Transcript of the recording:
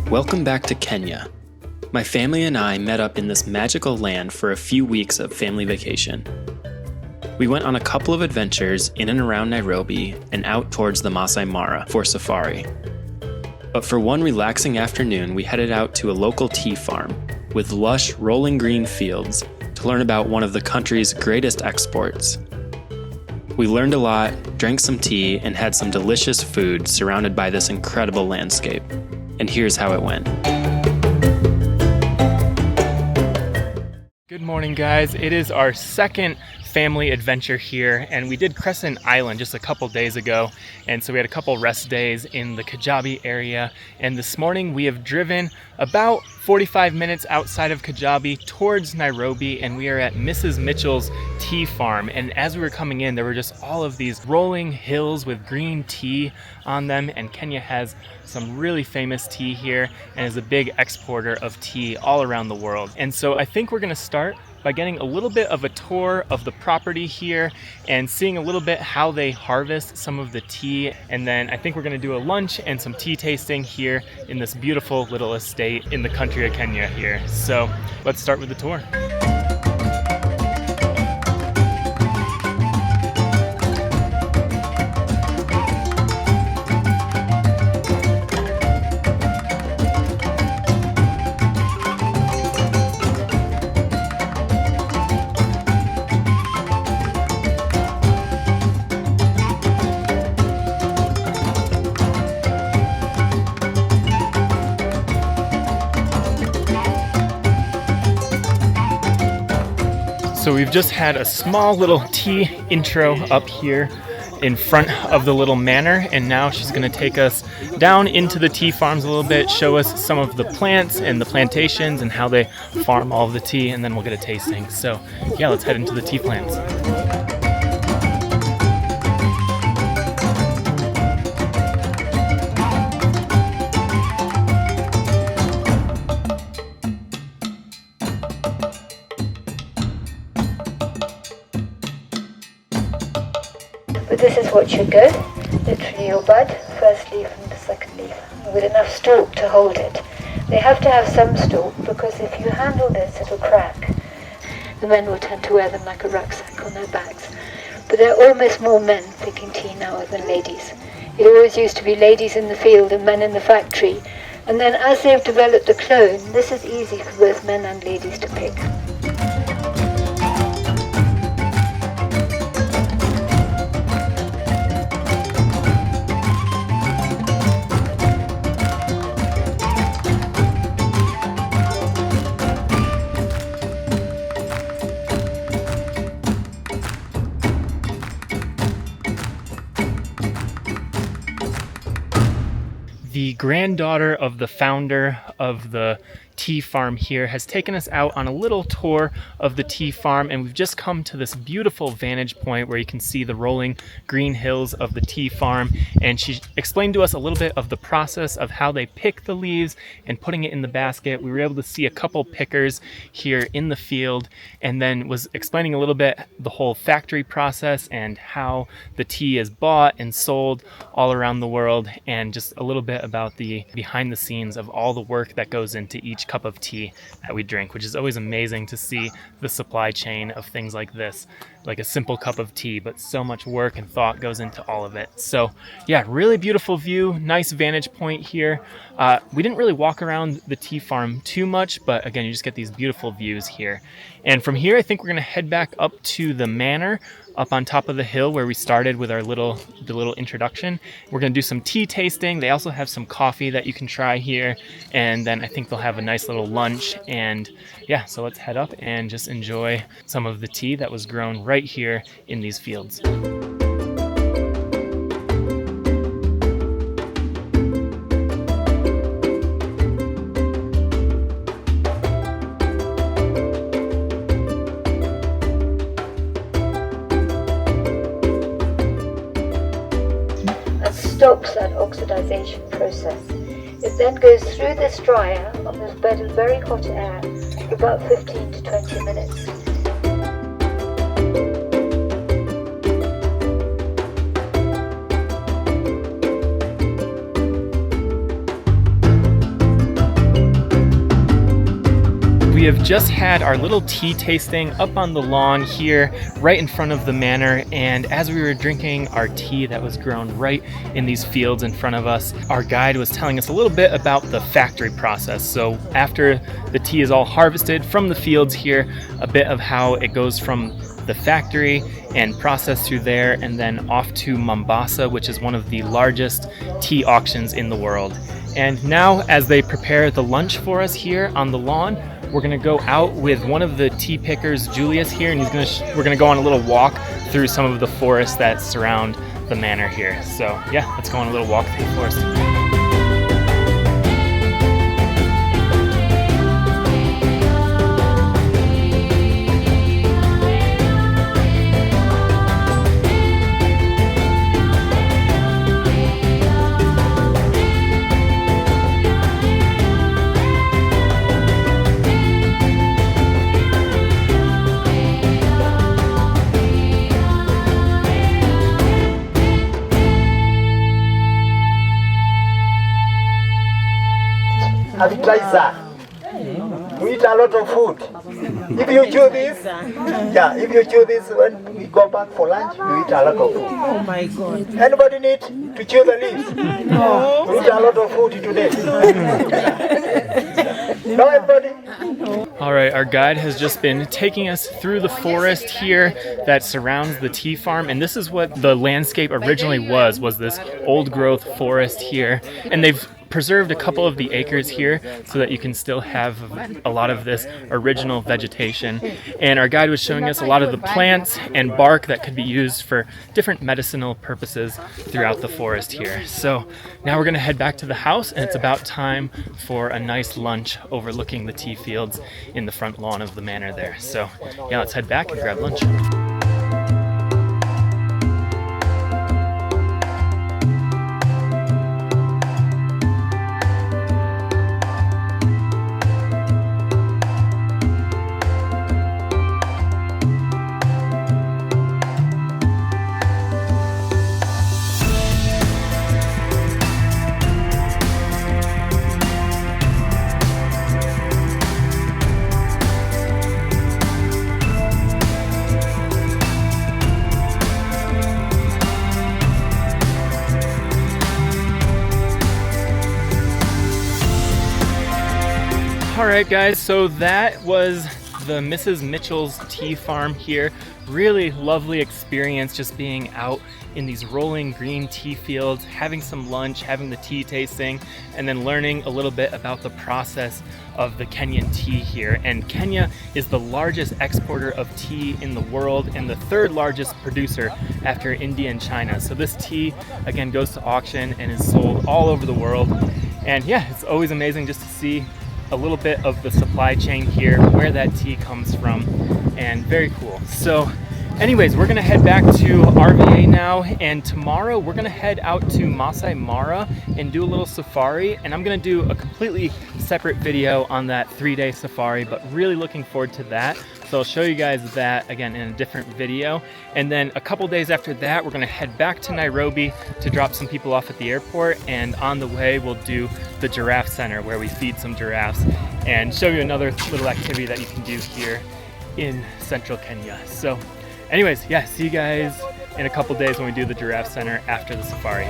Welcome back to Kenya. My family and I met up in this magical land for a few weeks of family vacation. We went on a couple of adventures in and around Nairobi and out towards the Masai Mara for safari. But for one relaxing afternoon, we headed out to a local tea farm with lush, rolling green fields to learn about one of the country's greatest exports. We learned a lot, drank some tea, and had some delicious food surrounded by this incredible landscape. And here's how it went. Good morning, guys. It is our second family adventure here, and we did Crescent Island just a couple days ago, and so we had a couple rest days in the Kajabi area, and this morning we have driven about 45 minutes outside of Kajabi towards Nairobi, and we are at Mrs. Mitchell's tea farm. And as we were coming in, there were just all of these rolling hills with green tea on them, and Kenya has some really famous tea here and is a big exporter of tea all around the world. And so I think we're going to start by getting a little bit of a tour of the property here and seeing a little bit how they harvest some of the tea. And then I think we're going to do a lunch and some tea tasting here in this beautiful little estate in the country of Kenya here. So let's start with the tour. So we've just had a small little tea intro up here in front of the little manor, and now she's going to take us down into the tea farms a little bit, show us some of the plants and the plantations and how they farm all of the tea, and then we'll get a tasting. So yeah, let's head into the tea plants. But this is what should go, literally your bud, first leaf and the second leaf, with enough stalk to hold it. They have to have some stalk because if you handle this it'll crack. The men will tend to wear them like a rucksack on their backs. But there are almost more men picking tea now than ladies. It always used to be ladies in the field and men in the factory. And then as they've developed the clone, this is easy for both men and ladies to pick. The granddaughter of the founder of the tea farm here has taken us out on a little tour of the tea farm, and we've just come to this beautiful vantage point where you can see the rolling green hills of the tea farm, and she explained to us a little bit of the process of how they pick the leaves and putting it in the basket. We were able to see a couple pickers here in the field, and then was explaining a little bit the whole factory process and how the tea is bought and sold all around the world, and just a little bit about the behind the scenes of all the work that goes into each cup of tea that we drink, which is always amazing to see the supply chain of things like this, like a simple cup of tea, but so much work and thought goes into all of it. So yeah, really beautiful view, nice vantage point here. We didn't really walk around the tea farm too much, but again, you just get these beautiful views here. And from here, I think we're gonna head back up to the manor up on top of the hill where we started with our little introduction. We're gonna do some tea tasting. They also have some coffee that you can try here, and then I think they'll have a nice little lunch. And yeah, so let's head up and just enjoy some of the tea that was grown right here in these fields. Stops that oxidization process. It then goes through this dryer on this bed of very hot air for about 15 to 20 minutes. have just had our little tea tasting up on the lawn here, right in front of the manor, and as we were drinking our tea that was grown right in these fields in front of us, our guide was telling us a little bit about the factory process. So after the tea is all harvested from the fields here, a bit of how it goes from the factory and processed through there and then off to Mombasa, which is one of the largest tea auctions in the world. And now as they prepare the lunch for us here on the lawn, we're gonna go out with one of the tea pickers, Julius, here, and we're gonna go on a little walk through some of the forests that surround the manor here. So yeah, let's go on a little walk through the forest. Have you tried that? We eat a lot of food. If you chew this, if you chew this when we go back for lunch, you eat a lot of food. Oh my God. Anybody need to chew the leaves? No. We eat a lot of food today. No, everybody? All right, our guide has just been taking us through the forest here that surrounds the tea farm, and this is what the landscape originally was this old growth forest here, and they've preserved a couple of the acres here so that you can still have a lot of this original vegetation. And our guide was showing us a lot of the plants and bark that could be used for different medicinal purposes throughout the forest here. So now we're going to head back to the house, and it's about time for a nice lunch overlooking the tea fields in the front lawn of the manor there. So yeah, let's head back and grab lunch. Alright guys, so that was the Mrs. Mitchell's tea farm here. Really lovely experience just being out in these rolling green tea fields, having some lunch, having the tea tasting, and then learning a little bit about the process of the Kenyan tea here. And Kenya is the largest exporter of tea in the world and the third largest producer after India and China. So this tea, again, goes to auction and is sold all over the world. And yeah, it's always amazing just to see a little bit of the supply chain here, where that tea comes from, and very cool. So anyways, we're gonna head back to RVA now, and tomorrow we're gonna head out to Masai Mara and do a little safari, and I'm gonna do a completely separate video on that 3-day safari, but really looking forward to that. So I'll show you guys that again in a different video. And then a couple days after that, we're gonna head back to Nairobi to drop some people off at the airport. And on the way, we'll do the giraffe center where we feed some giraffes and show you another little activity that you can do here in central Kenya. So anyways, yeah, see you guys in a couple days when we do the giraffe center after the safari.